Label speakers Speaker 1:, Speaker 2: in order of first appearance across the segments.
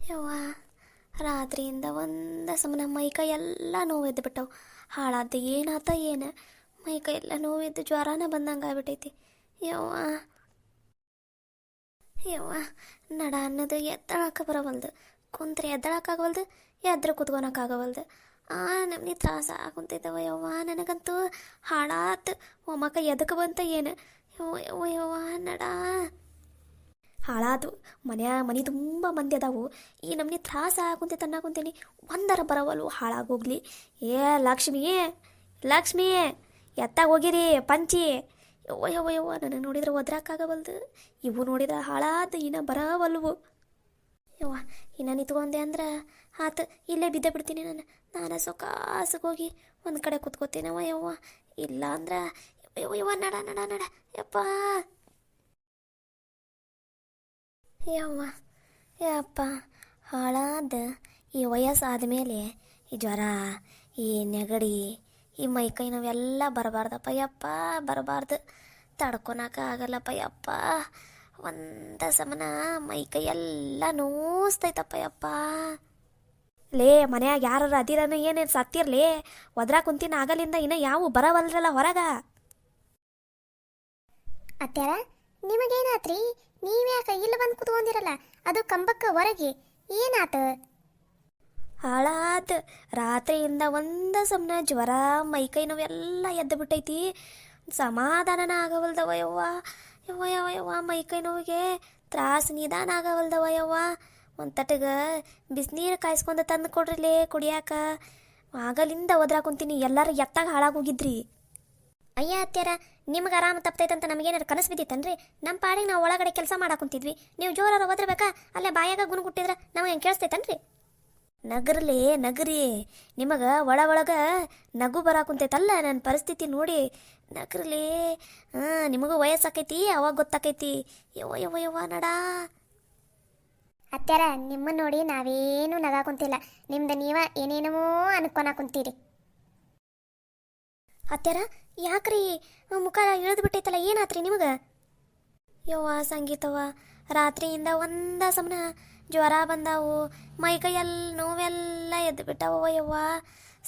Speaker 1: ಯವ್ವ, ರಾತ್ರಿಯಿಂದ ಒಂದು ಸಮನ ಮೈಕೈ ಎಲ್ಲ ನೋವೆದ್ದು ಬಿಟ್ಟವು. ಹಾಳಾದ ಏನಾತ ಏನು, ಮೈಕೈ ಎಲ್ಲ ನೋವೆದ್ದು ಜ್ವರನ ಬಂದಂಗೆ ಆಗ್ಬಿಟ್ಟೈತಿ. ಯವ್ವ ಯವ್ವ, ನಡ ಅನ್ನೋದು ಎದ್ದಳಕ್ಕೆ ಬರವಲ್ದು, ಕುಂತ್ರೆ ಎದ್ದಳಕ್ಕಾಗವಲ್ದು, ಎದ್ರೆ ಕುತ್ಕೊಳಕ್ಕಾಗವಲ್ದು. ನಮ್ಗೆ ತ್ರಾಸ ಆಗುಂತೈತವ ಯವ್ವ. ನನಗಂತೂ ಹಾಳಾತು, ಒಮ್ಮಕ್ಕ ಎದಕ್ಕೆ ಬಂತ ಏನು. ಯವ್ವ ಯವ್ವ ಯವ್ವ, ನಡ ಹಾಳಾದು. ಮನೆ ತುಂಬ ಮಂದಿ ಅದಾವು, ಈ ನಮ್ಗೆ ತ್ರಾಸ ಆಗುಂತೈತೆ ಅನ್ನಕುಂತೀನಿ. ಒಂದರ ಬರವಲ್ವು ಹಾಳಾಗೋಗ್ಲಿ. ಏ ಲಕ್ಷ್ಮಿ, ಲಕ್ಷ್ಮಿ, ಎತ್ತಾಗ ಹೋಗಿರಿ ಪಂಚಿ. ಯವ್ವ ಯವ್ವ ಯವ್ವ, ನನಗೆ ನೋಡಿದ್ರೆ ಒದ್ರಾಕಾಗವಲ್ದು, ಇವು ನೋಡಿದ್ರೆ ಹಾಳಾದ ಇನ್ನ ಬರವಲ್ವು. ಯವ್ವ, ಇನ್ನು ನಿಂತ್ಕೊಂಡೆ ಅಂದ್ರೆ ಆತು, ಇಲ್ಲೇ ಬಿದ್ದೆ ಬಿಡ್ತೀನಿ. ನಾನು ಸೊಕಾಸಿಗೆ ಹೋಗಿ ಒಂದು ಕಡೆ ಕೂತ್ಕೋತೀನವ ಯವ್ವ. ಇಲ್ಲ ಅಂದ್ರೆ ಯವ್ವ ಯವ್ವ, ನಡ ನಡ ನಡ ಯಪ್ಪ. ಯವ್ವ ಯಪ್ಪ, ಹಾಳಾದ ಈ ವಯಸ್ಸಾದ ಮೇಲೆ ಈ ಜ್ವರ, ಈ ನೆಗಡಿ, ಈ ಮೈಕೈ ನಾವೆಲ್ಲ ಬರಬಾರ್ದಪ್ಪ ಯಪ್ಪ, ಬರಬಾರ್ದು. ತಡ್ಕೊಳಕ ಆಗಲ್ಲಪ್ಪ ಯಪ್ಪ. ಒಂದು ಸಮನ ಮೈಕೈ ಎಲ್ಲ ನೋಸ್ತೈತಪ್ಪ ಯಪ್ಪ. ಲೇ, ಮನ್ಯಾಗ ಯಾರು ಅದಿರನ ಏನೇನು ಸತ್ತಿರ್ಲಿ, ಒದ್ರಾ ಕುಂತಿನ ಆಗಲಿಂದ ಇನ್ನು ಯಾವ ಬರವಲ್ರಲ್ಲ ಹೊರಗ.
Speaker 2: ಅತ್ಯಾರ, ನಿಮಗೇನಾತ್ರಿ? ನೀವ್ಯಾಕ ಇಲ್ಲಿ ಬಂದು ಕುತ್ಕೊಂಡಿರಲ್ಲ, ಅದು ಕಂಬಕ್ಕ ಹೊರಗೆ, ಏನಾತ?
Speaker 1: ಹಾಳಾತ, ರಾತ್ರಿಯಿಂದ ಒಂದು ಸಮನ ಜ್ವರ, ಮೈಕೈ ನೋವೆಲ್ಲ ಎದ್ದು ಬಿಟ್ಟೈತಿ. ಸಮಾಧಾನನ ಆಗವಲ್ದವ ಯವ್ವ. ಯವ್ವ ಯವ್ವ ಯವ್ವ, ಮೈಕೈ ನೋವಿಗೆ ತ್ರಾಸ ನಿಧಾನ ಆಗವಲ್ದವ ಯವ್ವ. ಒಂದು ತಟಗೆ ಬಿಸಿನೀರು ಕಾಯಿಸ್ಕೊಂಡು ತಂದು ಕೊಡ್ರಿಲೇ ಕುಡಿಯಾಕ. ಆಗಲಿಂದ ಒದ್ರಾ ಕುಂತೀನಿ, ಎಲ್ಲರೂ ಎತ್ತಾಗ ಹಾಳಾಗೋಗಿದ್ರಿ.
Speaker 2: ಅಯ್ಯ ಅತ್ಯಾರ, ನಿಮ್ಗೆ ಆರಾಮ ತಪ್ತೈತಂತ ನಮಗೇನಾರು ಕನಸು ಬಿದ್ದಿತ್ತನ್ರಿ? ನಮ್ಮ ಪಾಡಿಗೆ ನಾವು ಒಳಗಡೆ ಕೆಲಸ ಮಾಡಾಕುಂತಿದ್ವಿ, ನೀವು ಜೋರಾರ ಒದ್ರಬೇಕಾ? ಅಲ್ಲೇ ಬಾಯಾಗ ಗುಣಗುಟ್ಟಿದ್ರೆ ನಮಗೆ ಹೆಂಗೆ ಕೇಳಿಸ್ತೈತನ್ರಿ?
Speaker 1: ನಗರ್ಲಿ ನಗರಿ, ನಿಮಗೆ ಒಳಗೆ ನಗು ಬರಾಕುಂತೈತಲ್ಲ ನನ್ನ ಪರಿಸ್ಥಿತಿ ನೋಡಿ. ನಗರ್ಲಿ, ನಿಮಗೂ ವಯಸ್ಸಾಕೈತಿ, ಅವಾಗ ಗೊತ್ತಾಕೈತಿ. ಯವ್ವ ಯವ್ವ ಯವ್ವ, ನಡ.
Speaker 2: ಅತ್ಯಾರ, ನಿಮ್ಮನ್ನು ನೋಡಿ ನಾವೇನು ನಗಾಕುಂತಿಲ್ಲ, ನಿಮ್ದು ನೀವ ಏನೇನೋ ಅನ್ಕೊನಾಕುಂತೀರಿ.
Speaker 1: ಅತ್ಯಾರ, ಯಾಕ್ರಿ ಮುಖ ಇಳಿದು ಬಿಟ್ಟೈತಲ್ಲ, ಏನಾತ್ರಿ ನಿಮಗೆ? ಯವ್ವ ಸಂಗೀತವ, ರಾತ್ರಿಯಿಂದ ಒಂದ ಸಮನ ಜ್ವರ ಬಂದಾವು, ಮೈಕೈಯೆಲ್ಲ ನೋವೆಲ್ಲ ಎದ್ದು ಬಿಟ್ಟವ ಯವ್ವ.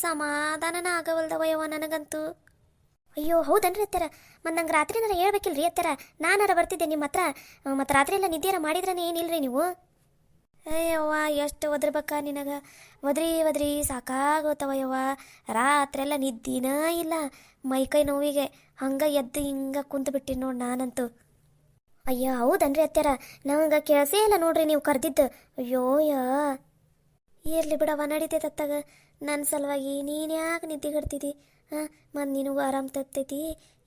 Speaker 1: ಸಮಾಧಾನನ ಆಗವಲ್ದವ ಯವ್ವ ನನಗಂತೂ.
Speaker 2: ಅಯ್ಯೋ ಹೌದನ್ರಿ ಅತ್ಯಾರ, ಮತ್ತು ನಂಗೆ ರಾತ್ರಿನಾರ ಹೇಳ್ಬೇಕಿಲ್ರಿ ಅತ್ಯಾರ, ನಾನಾರ ಬರ್ತಿದ್ದೆ ನಿಮ್ಮ ಹತ್ರ. ಮತ್ತು ರಾತ್ರಿ ಎಲ್ಲ ನಿದ್ದೆಯಾರ ಮಾಡಿದ್ರನೇ ಏನಿಲ್ರಿ ನೀವು?
Speaker 1: ಅಯ್ಯವ್ವ, ಎಷ್ಟು ಒದ್ರಬೇಕ ನಿನಗೆ? ಒದ್ರಿ ಸಾಕಾಗೋತವ ಯವ್ವ. ರಾತ್ರೆಲ್ಲ ನಿದ್ದಿನ ಇಲ್ಲ, ಮೈಕೈ ನೋವಿಗೆ ಹಂಗೆ ಎದ್ದು ಹಿಂಗೆ ಕುಂತು ಬಿಟ್ಟಿನಿ ನೋಡಿ ನಾನಂತೂ.
Speaker 2: ಅಯ್ಯೋ ಹೌದನ್ರಿ ಅತ್ಯಾರ, ನಂಗೆ ಕೆಲಸೇ ಇಲ್ಲ ನೋಡ್ರಿ ನೀವು ಕರೆದಿದ್ದು. ಅಯ್ಯೋ
Speaker 1: ಇರ್ಲಿ ಬಿಡವ, ನಡೀತೈತತ್ತಾಗ. ನನ್ನ ಸಲುವಾಗಿ ನೀನು ಯಾಕೆ ನಿದ್ದೆಗಡ್ತಿದ್ದಿ? ಮತ್ತು ನಿನಗೂ ಆರಾಮ್ ತತ್ತೈತಿ.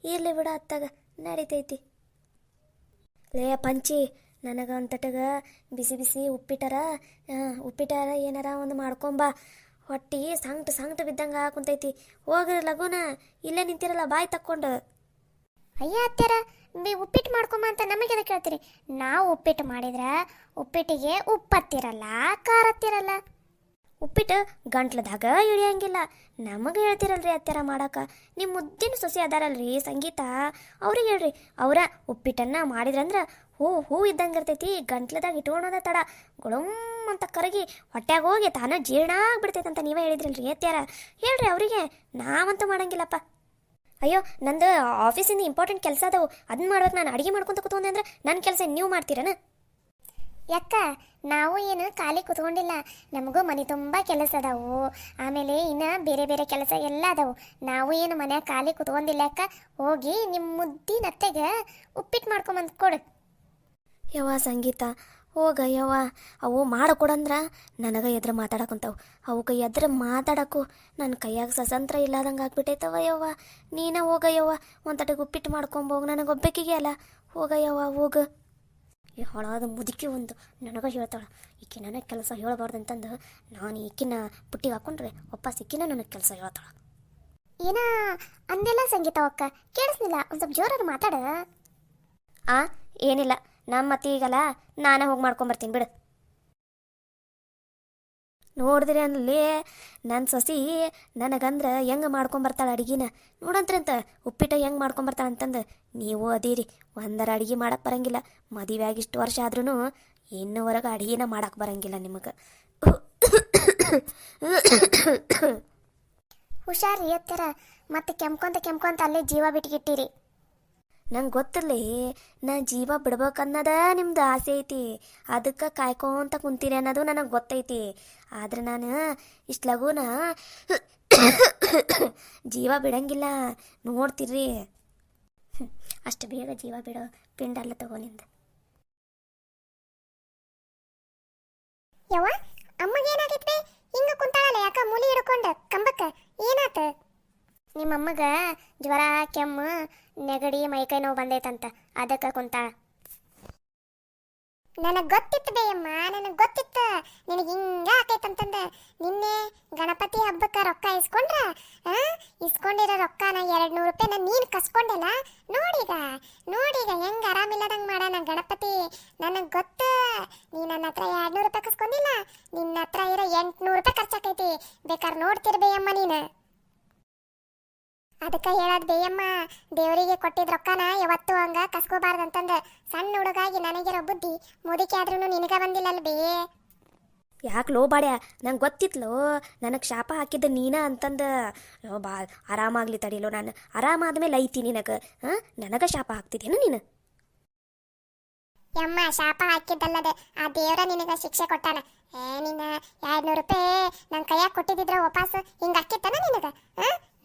Speaker 1: ಇರ್ಲಿ ಬಿಡ, ಅತ್ತಾಗ ನಡೀತೈತಿ. ಲೇ ಪಂಚಿ, ನನಗೆ ಒಂದು ತಟಗ ಬಿಸಿ ಬಿಸಿ ಉಪ್ಪಿಟ್ಟಾರ ಏನಾರ ಒಂದು ಮಾಡ್ಕೊಂಬ. ಹೊಟ್ಟಿ ಸಂಕಟ ಬಿದ್ದಂಗೆ ಹಾಕುಂತೈತಿ. ಹೋಗ್ರಿ ಲಗುನ, ಇಲ್ಲೇ ನಿಂತಿರಲ್ಲ ಬಾಯಿ ತಕ್ಕೊಂಡು.
Speaker 2: ಅಯ್ಯ ಅತ್ಯಾರ, ಉಪ್ಪಿಟ್ಟು ಮಾಡ್ಕೊಂಬ ಅಂತ ನಮಗೆ ಅದಕ್ಕೆ ಕೇಳ್ತೀರಿ? ನಾವು ಉಪ್ಪಿಟ್ಟು ಮಾಡಿದ್ರೆ ಉಪ್ಪಿಟ್ಟಿಗೆ ಉಪ್ಪತ್ತಿರಲ್ಲ, ಖಾರ ಹತ್ತಿರಲ್ಲ.
Speaker 1: ಉಪ್ಪಿಟ್ಟು ಗಂಟ್ಲದಾಗ ಇಳಿಯಂಗಿಲ್ಲ, ನಮಗೆ ಹೇಳ್ತಿರಲ್ರಿ ಅತ್ಯಾರ ಮಾಡಕ್ಕೆ. ನಿಮ್ಮ ಮುದ್ದಿನ ಸೊಸೆ ಅದಾರಲ್ರಿ ಸಂಗೀತ, ಅವ್ರಿಗೆ ಹೇಳ್ರಿ. ಅವರ ಉಪ್ಪಿಟ್ಟನ್ನು ಮಾಡಿದ್ರಂದ್ರೆ ಹೂ ಇದ್ದಂಗೆ ಇರ್ತೈತಿ. ಗಂಟ್ಲದಾಗ ಇಟ್ಕೊಳೋದ ತಡ ಗುಳುಮ್ ಅಂತ ಕರಗಿ ಹೊಟ್ಯಾಗ ಹೋಗಿ ತಾನೇ ಜೀರ್ಣ ಆಗ್ಬಿಡ್ತೈತಂತ ನೀವೇ ಹೇಳಿದ್ರಲ್ರಿ ಅತ್ಯಾರ. ಹೇಳ್ರಿ ಅವರಿಗೆ, ನಾವಂತೂ ಮಾಡಂಗಿಲ್ಲಪ್ಪ.
Speaker 2: ಅಯ್ಯೋ, ನಂದು ಆಫೀಸಿಂದ ಇಂಪಾರ್ಟೆಂಟ್ ಕೆಲಸ ಅದಾವು, ಅದನ್ನ ಮಾಡ್ಬೇಕು. ನಾನು ಅಡುಗೆ ಮಾಡ್ಕೊತ ಕೂತ್ಕೊಂಡೆ ಅಂದ್ರೆ ನನ್ನ ಕೆಲಸ ನೀವು ಮಾಡ್ತೀರನ? ಯಾಕ, ನಾವು ಏನು ಖಾಲಿ ಕೂತ್ಕೊಂಡಿಲ್ಲ, ನಮಗೂ ಮನೆ ತುಂಬ ಕೆಲಸ ಅದಾವು, ಆಮೇಲೆ ಇನ್ನು ಬೇರೆ ಬೇರೆ ಕೆಲಸ ಎಲ್ಲ ಅದಾವು. ನಾವು ಏನು ಮನ್ಯಾಗ ಖಾಲಿ ಕೂತ್ಕೊಂಡಿಲ್ಲ. ಯಾಕ, ಹೋಗಿ ನಿಮ್ಮ ಮುದ್ದಿನ ಅತ್ತೆಗೆ ಉಪ್ಪಿಟ್ಟು ಮಾಡ್ಕೊಂಬಂದು ಕೊಡು.
Speaker 1: ಯವ್ವ ಸಂಗೀತ, ಹೋಗ ಯವ್ವ. ಅವು ಮಾಡಿಕೊಡಂದ್ರೆ ನನಗೆ ಎದ್ರ ಮಾತಾಡಕ್ಕಂತಾವು. ಅವಕ್ಕೆ ಎದ್ರ ಮಾತಾಡಕ್ಕೂ ನನ್ನ ಕೈಯಾಗ ಸ್ವತಂತ್ರ ಇಲ್ಲದಂಗೆ ಆಗ್ಬಿಟ್ಟೈತವ ಯವ್ವ. ನೀನೇ ಹೋಗ ಯವ್ವ, ಒಂದು ತಟಗೆ ಉಪ್ಪಿಟ್ಟು ಮಾಡ್ಕೊಂಬೋಗಿ, ನನಗೆ ಒಬ್ಬಾಕಿಗೆ ಅಲ್ಲ. ಹೋಗ ಯವ್ವ, ಹೋಗ. ಈ ಹೊಳಾದ ಮುದುಕಿ ಒಂದು ನನಗೆ ಹೇಳ್ತಾಳೆ, ಈಕೆ ನನಗೆ ಕೆಲಸ ಹೇಳ್ಬಾರ್ದಂತಂದು ನಾನು ಈಕಿನ ಪುಟ್ಟಿಗೆ ಹಾಕೊಂಡ್ರೆ ವಾಪಸ್ ಈಕಿನ ನನಗೆ ಕೆಲಸ ಹೇಳ್ತಾಳೆ.
Speaker 2: ಏನ ಅಂದೆಲ್ಲ ಸಂಗೀತ ಅಕ್ಕ ಕೇಳಿಸ್ನಿಲ್ಲ, ಒಂದು ಸ್ವಲ್ಪ ಜೋರಾಗಿ ಮಾತಾಡ.
Speaker 1: ಏನಿಲ್ಲ, ನಮ್ಮ ಈಗಲ್ಲ ನಾನೇ ಹೋಗಿ ಮಾಡ್ಕೊಂಬರ್ತೀನಿ ಬಿಡು. ನೋಡಿದ್ರಿ ಅನ್ನಲಿ ನನ್ನ ಸೊಸಿ ನನಗಂದ್ರೆ ಹೆಂಗೆ ಮಾಡ್ಕೊಂಬರ್ತಾಳೆ ಅಡುಗೆನ ನೋಡಂತ್ರಂತ. ಉಪ್ಪಿಟ್ಟು ಹೆಂಗೆ ಮಾಡ್ಕೊಂಬರ್ತಾಳೆ ಅಂತಂದು ನೀವು ಅದೀರಿ. ಒಂದರ ಅಡುಗೆ ಮಾಡಕ್ಕೆ ಬರಂಗಿಲ್ಲ, ಮದುವೆ ಆಗಿಷ್ಟು ವರ್ಷ ಆದ್ರೂ ಇನ್ನುವರೆಗೆ ಅಡುಗೆನ ಮಾಡಕ್ಕೆ ಬರಂಗಿಲ್ಲ ನಿಮಗೆ.
Speaker 2: ಹುಷಾರಿ ಅತ್ತರ, ಮತ್ತೆ ಕೆಮ್ಕೊಂತ ಅಲ್ಲೇ ಜೀವ ಬಿಟ್ಗಿಟ್ಟಿರಿ.
Speaker 1: ನಂಗೆ ಗೊತ್ತಿರಲಿ, ನಾ ಜೀವ ಬಿಡ್ಬೇಕನ್ನೋದ ನಿಮ್ದು ಆಸೆ ಐತಿ, ಅದಕ್ಕೆ ಕಾಯ್ಕೊಂತ ಕುಂತೀರಿ ಅನ್ನೋದು ನನಗೆ ಗೊತ್ತೈತಿ. ಆದ್ರೆ ನಾನು ಇಷ್ಟು ಲಗೂನ ಜೀವ ಬಿಡಂಗಿಲ್ಲ, ನೋಡ್ತಿರ್ರಿ. ಅಷ್ಟು ಬೇಗ ಜೀವ ಬಿಡೋ ಪಿಂಡ ಅಲ್ಲ ತಗೋ ನಿಂದ.
Speaker 2: ಯವ್ವ, ಅಮ್ಮಗೇನಾಗೈತ್ರಿ? ಹಿಂಗ ಕುಂತಾಳಲ್ಲ ಯಾಕ ಮೂಲಿ ಹಿಡ್ಕೊಂಡು ಕಂಬಕ್ಕ? ಏನಾತ? ನಿಮ್ಮಮ್ಮಗ ಜ್ವರ, ಕೆಮ್ಮು, ನೆಗಡಿ, ಮೈಕೈ ನೋವು ಬಂದೈತಂತ, ಅದಕ್ಕೆ ಕುಂತಾಳ. ನನಗೆ ಗೊತ್ತಿತ್ತು ಬೇಯಮ್ಮ, ನನಗೆ ಗೊತ್ತಿತ್ತು ನಿನಗೆ ಹಿಂಗ ಆಕೈತಂತಂದ. ನಿನ್ನೆ ಗಣಪತಿ ಹಬ್ಬಕ್ಕೆ ರೊಕ್ಕ ಇಸ್ಕೊಂಡಿರೋ ರೊಕ್ಕನ 200 ರೂಪಾಯಿನ ನೀನು ಕಸ್ಕೊಂಡಲ್ಲ. ನೋಡೀಗ ಹೆಂಗ ಆರಾಮಿಲ್ಲದಂಗೆ ಮಾಡೋಣ ಗಣಪತಿ. ನನಗೆ ಗೊತ್ತು, ನೀ ನನ್ನ ಹತ್ರ 200 ರೂಪಾಯಿ ಕಸ್ಕೊಂಡಿಲ್ಲ, ನಿನ್ನ ಹತ್ರ ಇರೋ 800 ರೂಪಾಯಿ ಖರ್ಚಾಕೈತಿ. ಬೇಕಾದ್ರೆ ನೋಡ್ತಿರ್ಬೇಯಮ್ಮ ನೀನು. ಅದಕ್ಕೆ ಹೇಳೋದು ಬೇಯಮ್ಮ, ದೇವರಿಗೆ ಕೊಟ್ಟಿದ್ದ ರೊಕ್ಕನ ಯಾವತ್ತೂ ಹಂಗ ಕಸ್ಕೋಬಾರ್ದಂತಂದ. ಸಣ್ಣ ಹುಡುಗಾಗಿ ನನಗಿರೋ ಬುದ್ಧಿ ಮುದುಕಿ ಆದ್ರೂ ನಿನಗ ಬಂದಿಲ್ಲಲ್ಲ ಬೇ.
Speaker 1: ಯಾಕೆ ಲೋ ಬಾಡ್ಯ, ನಂಗೆ ಗೊತ್ತಿತ್ಲೋ ನನಗೆ ಶಾಪ ಹಾಕಿದ್ದ ನೀನ ಅಂತಂದು. ಬಾ ಆರಾಮಾಗ್ಲಿ ತಡಿಲೋ, ನಾನು ಆರಾಮಾದ್ಮೇಲೆ ಐತಿ ನಿನಗೆ. ನನಗೆ ಶಾಪ ಹಾಕ್ತಿದ್ದೇನು ನೀನು?
Speaker 2: ಯಮ್ಮ, ಶಾಪ ಹಾಕಿದ್ದಲ್ಲದೆ ಆ ದೇವ್ರ ನಿನಗ ಶಿಕ್ಷೆ ಕೊಟ್ಟಾನ. ನಿನ್ನ 200 ರೂಪಾಯಿ ನನ್ನ ಕೈಯಾಗ ಕೊಟ್ಟಿದ್ದಿದ್ರ ವಾಪಸ್ ಹಿಂಗ ಹಾಕಿತ್ತಾನ ನಿನಗ?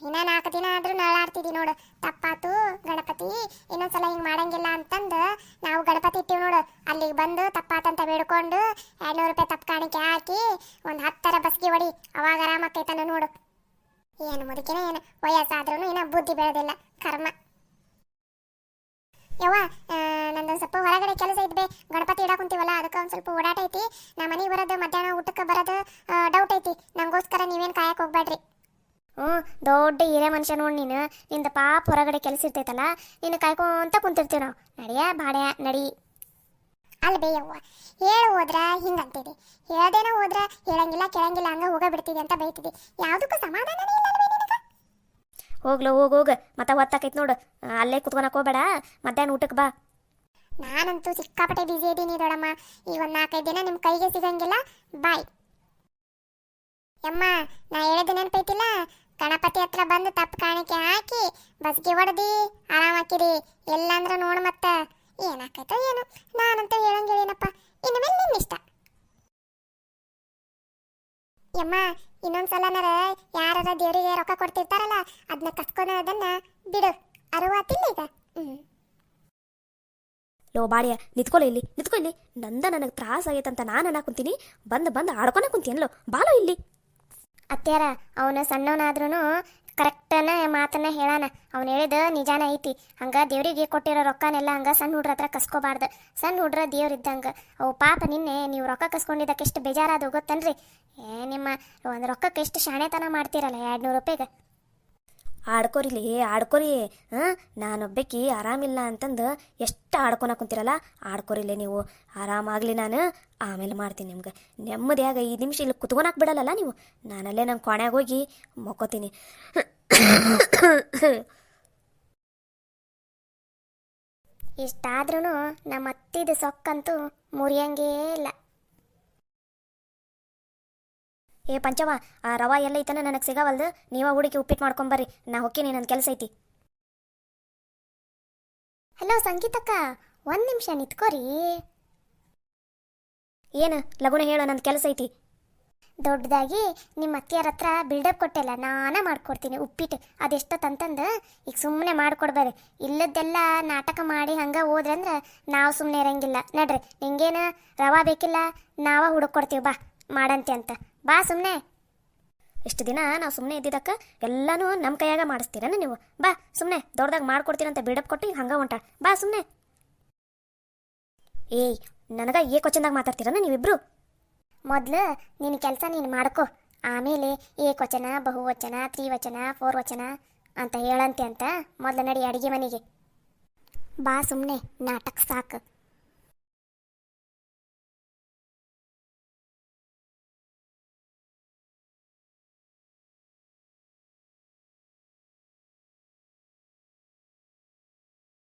Speaker 2: ಇನ್ನ 4 ದಿನ ಆದ್ರೂ ನಳಾಡ್ತಿದ್ದಿ ನೋಡು. ತಪ್ಪಾತು ಗಣಪತಿ, ಇನ್ನೊಂದ್ಸಲ ಹಿಂಗ್ ಮಾಡಂಗಿಲ್ಲ ಅಂತಂದು ನಾವು ಗಣಪತಿ ಇಟ್ಟಿವಿ ನೋಡು. ಅಲ್ಲಿಗೆ ಬಂದು ತಪ್ಪಾತಂತ ಬೇಡ್ಕೊಂಡು 200 ರೂಪಾಯಿ ತಪ್ಪು ಕಾಣಿಕೆ ಹಾಕಿ ಒಂದು 10 ಬಸ್ಗೆ ಹೊಡಿ, ಅವಾಗ ಆರಾಮಾಕೈತಾನ ನೋಡು. ಏನು ಮುದುಕಿನ ಏನು ವಯಸ್ಸಾದ್ರೂ ಇನ್ನ ಬುದ್ಧಿ ಬೆಳೆದಿಲ್ಲ, ಕರ್ಮ. ಯವ್ವ, ನಂದೊಂದು ಸ್ವಲ್ಪ ಹೊರಗಡೆ ಕೆಲಸ ಇದ್ಬೇ, ಗಣಪತಿ ಇಡಾಕ್ ಕುಂತೀವಲ್ಲ ಅದಕ್ಕೆ ಒಂದು ಸ್ವಲ್ಪ ಓಡಾಟ ಐತಿ. ನಾ ಮನೆಗೆ ಬರೋದು ಮಧ್ಯಾಹ್ನ ಊಟಕ್ಕೆ ಬರೋದು ಡೌಟ್ ಐತಿ. ನಂಗೋಸ್ಕರ ನೀವೇನು ಕಾಯಕ್ಕೆ ಹೋಗ್ಬೇಡ್ರಿ. ದೊಡ್ಡ ಹಿರೇ ಮನುಷ್ಯ ನೋಡಿ ನೀನು. ನಿಂದ ಪಾಪ ಹೊರಗಡೆ ಕೆಲಸ ಇರ್ತೈತಲ್ಲ, ನೀನು ಕಾಯ್ಕೊಂತ ಕುಂತಿರ್ತೀವಿ ನಾವು. ನಡಿಯ ಬಾಡ್ಯ ನಡಿ. ಅಲ್ಲ ಬೇಯವ್ವ, ಹೇಳು ಹೋದ್ರ ಹಿಂಗಂತಿದಿ, ಹೇಳ್ದೇನ ಹೋದ್ರ ಹೇಳಂಗಿಲ್ಲ ಕೇಳಂಗಿಲ್ಲ ಹಂಗ ಹೋಗ ಬಿಡ್ತಿದಿ ಅಂತ ಬೈತಿದಿ. ಯಾವುದಕ್ಕೂ ಸಮಾಧಾನನೇ ಇಲ್ಲ ನಿನಗ.
Speaker 1: ಹೋಗ್ಲ ಹೋಗ ಮತ್ತೆ ಹೊತ್ತಾಕೈತಿ ನೋಡು, ಅಲ್ಲೇ ಕುತ್ಕೊಳಕ್ ಹೋಗ್ಬೇಡ, ಮಧ್ಯಾಹ್ನ ಊಟಕ್ಕೆ ಬಾ.
Speaker 2: ನಾನಂತೂ ಸಿಕ್ಕಾಪಟ್ಟೆ ಬಿಸಿ ಇದ್ದೀನಿ ದೊಡಮ್ಮ. ಈ ಒಂದು 4-5 ದಿನ ನಿಮ್ಮ ಕೈಗೆ ಸಿಗಂಗಿಲ್ಲ. ಬಾಯ್. ಯಮ್ಮ, ನಾ ಹೇಳಿದ ನೆನಪೈತಿಲ್ಲ, ಗಣಪತಿ ಹತ್ರ ಬಂದು ತಪ್ಪು ಕಾಣಿಕೆ ಹಾಕಿ ಬಸ್ಗೆ ಹೊಡೆದಿ ಆರಾಮಾಕಿರಿ. ಎಲ್ಲಂದ್ರ ನೋಡು ಮತ್ತ ಏನಾಕೈತೋ ಏನು. ನಾನಂತೂ ಹೇಳಂಗಿಲ್ಲೇನಪ್ಪ, ಇನ್ನು ಮೇಲೆ ನಿನ್ನಿಷ್ಟ. ಯಮ್ಮ, ಇನ್ನೊಂದ್ಸಲನಾರ ಯಾರ ದೇವರಿಗೆ ರೊಕ್ಕ ಕೊಡ್ತಿರ್ತಾರಲ್ಲ ಅದನ್ನ ಕಸ್ಕೊಳೋದನ್ನ ಬಿಡು. ಅರಿವಾತಿಲ್ಲ ಈಗ?
Speaker 1: ಲೋ ಬಾಡ್ಯ, ನಿತ್ಕೊಳ್ಳಿ ಇಲ್ಲಿ, ನಂದ ನನಗೆ ತ್ರಾಸ ಆಗೈತಂತ ನಾನು ಅನ್ನಕುಂತೀನಿ, ಬಂದು ಆಡ್ಕೊನ ಕುಂತೀನಲ್ಲೋ, ಬಾಲೋ ಇಲ್ಲಿ.
Speaker 2: ಅತ್ಯಾರ, ಅವನು ಸಣ್ಣವನಾದ್ರೂ ಕರೆಕ್ಟನ ಮಾತನ್ನ ಹೇಳಾನ. ಅವ್ನು ಹೇಳಿದ ನಿಜಾನ ಐತಿ. ಹಂಗ ದೇವ್ರಿಗೆ ಕೊಟ್ಟಿರೋ ರೊಕ್ಕನೆಲ್ಲ ಹಂಗ ಸಣ್ಣ ಹುಡ್ರ ಹತ್ರ ಕಸ್ಕೋಬಾರ್ದು. ಸಣ್ಣ ಹುಡ್ರ ದೇವ್ರಿದ್ದಂಗ. ಅವು ಪಾಪ ನಿನ್ನೆ ನೀವು ರೊಕ್ಕ ಕಸ್ಕೊಂಡಿದ್ದಕ್ಕೆ ಎಷ್ಟು ಬೇಜಾರಾದ ಗೊತ್ತನ್ರಿ. ನಿಮ್ಮ ಒಂದು ರೊಕ್ಕಕ್ಕೆ ಎಷ್ಟು ಶಾಣೆತನ ಮಾಡ್ತೀರಲ್ಲ 200 ರೂಪಾಯಿಗೆ.
Speaker 1: ಆಡ್ಕೊರಿ. ನಾನೊಬ್ಬಾಕಿ ಆರಾಮಿಲ್ಲ ಅಂತಂದು ಎಷ್ಟು ಆಡ್ಕೊನ ಕುಂತಿರಲ್ಲ, ಆಡ್ಕೊರಿಲೆ ನೀವು. ಆರಾಮಾಗಲಿ, ನಾನು ಆಮೇಲೆ ಮಾಡ್ತೀನಿ ನಿಮ್ಗೆ. ನೆಮ್ಮದಿಯಾಗ 5 ನಿಮಿಷ ಇಲ್ಲಿ ಕುತ್ಕೊಳಕ್ಕೆ ಬಿಡಲ್ಲಲ್ಲ ನೀವು. ನಾನಲ್ಲೇ ನಮ್ಮ ಕೊನೆಗೆ ಹೋಗಿ ಮಕ್ಕೋತೀನಿ.
Speaker 2: ಇಷ್ಟಾದ್ರೂ ನಮ್ಮ ಅತ್ತಿದ ಸೊಕ್ಕಂತೂ ಮುರಿಯಂಗೇ ಇಲ್ಲ.
Speaker 1: ಏ ಪಂಚವ, ಆ ರವಾ ಎಲ್ಲ ಐತನ ನನಗೆ ಸಿಗವಲ್ದು, ನೀವ ಹುಡುಕಿ ಉಪ್ಪಿಟ್ಟು ಮಾಡ್ಕೊಂಬರ್ರಿ, ನಾ ಹೊಕ್ಕೀನಿ, ನನ್ನ ಕೆಲಸ ಐತಿ.
Speaker 2: ಹಲೋ ಸಂಗೀತಕ್ಕ, 1 ನಿಮಿಷ ನಿತ್ಕೋರಿ.
Speaker 1: ಏನು ಲಗುನ ಹೇಳು, ನನ್ನ ಕೆಲಸ ಐತಿ.
Speaker 2: ದೊಡ್ಡದಾಗಿ ನಿಮ್ಮ ಅತ್ತಿಯರ ಹತ್ರ ಬಿಲ್ಡಪ್ ಕೊಟ್ಟೆಲ್ಲ ನಾನೇ ಮಾಡ್ಕೊಡ್ತೀನಿ ಉಪ್ಪಿಟ್ಟು. ಅದೆಷ್ಟಂತಂದು ಈಗ ಸುಮ್ಮನೆ ಮಾಡಿಕೊಡ್ಬೇಡಿ. ಇಲ್ಲದ್ದೆಲ್ಲ ನಾಟಕ ಮಾಡಿ ಹಂಗೆ ಹೋದ್ರಂದ್ರೆ ನಾವು ಸುಮ್ಮನೆ ಇರಂಗಿಲ್ಲ. ನಡ್ರಿ, ನಿಂಗೇನು ರವಾ ಬೇಕಿಲ್ಲ, ನಾವ ಹುಡುಕೊಡ್ತೀವಿ, ಬಾ ಮಾಡಂತೆ ಅಂತ. ಬಾ ಸುಮ್ಮನೆ.
Speaker 1: ಇಷ್ಟು ದಿನ ನಾವು ಸುಮ್ಮನೆ ಇದ್ದಿದ್ದಕ್ಕೆ ಎಲ್ಲನೂ ನಮ್ಮ ಕೈಯಾಗ ಮಾಡಿಸ್ತೀರನ ನೀವು. ಬಾ ಸುಮ್ಮನೆ, ದೊಡ್ಡದಾಗಿ ಮಾಡ್ಕೊಡ್ತೀರಂತ ಬಿಲ್ಡಪ್ ಕೊಟ್ಟು ಹಂಗೆ ಹೊಂಟ. ಬಾ ಸುಮ್ಮನೆ. ಏಯ್, ನನಗೆ ಏಕವಚನದಾಗ ಮಾತಾಡ್ತೀರನ ನೀವಿಬ್ರು?
Speaker 2: ಮೊದಲು ನಿನ್ನ ಕೆಲಸ ನೀನು ಮಾಡ್ಕೊ, ಆಮೇಲೆ ಏಕವಚನ, ಬಹುವಚನ, ತ್ರಿವಚನ, 4 ವಚನ ಅಂತ ಹೇಳಂತೆ ಅಂತ. ಮೊದಲು ನಡಿ ಅಡುಗೆ ಮನೆಗೆ. ಬಾ ಸುಮ್ಮನೆ, ನಾಟಕ ಸಾಕು.